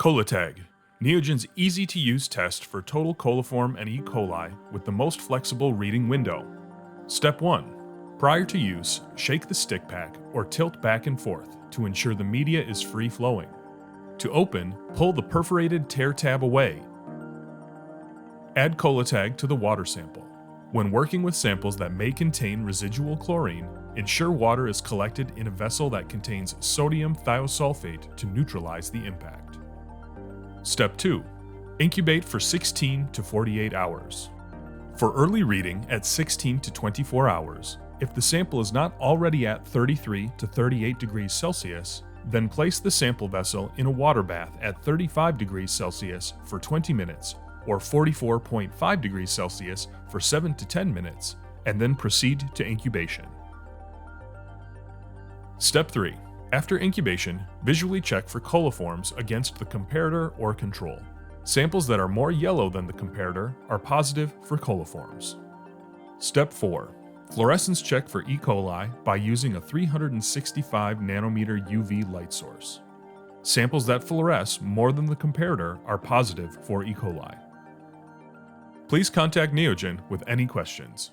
Colatag, Neogen's easy-to-use test for total coliform and E. coli with the most flexible reading window. Step 1. Prior to use, shake the stick pack or tilt back and forth to ensure the media is free-flowing. To open, pull the perforated tear tab away. Add Colatag to the water sample. When working with samples that may contain residual chlorine, ensure water is collected in a vessel that contains sodium thiosulfate to neutralize the impact. Step 2. Incubate for 16 to 48 hours. For early reading at 16 to 24 hours, if the sample is not already at 33 to 38 degrees Celsius, then place the sample vessel in a water bath at 35 degrees Celsius for 20 minutes or 44.5 degrees Celsius for 7 to 10 minutes, and then proceed to incubation. Step 3. After incubation, visually check for coliforms against the comparator or control. Samples that are more yellow than the comparator are positive for coliforms. Step 4. Fluorescence check for E. coli by using a 365 nanometer UV light source. Samples that fluoresce more than the comparator are positive for E. coli. Please contact Neogen with any questions.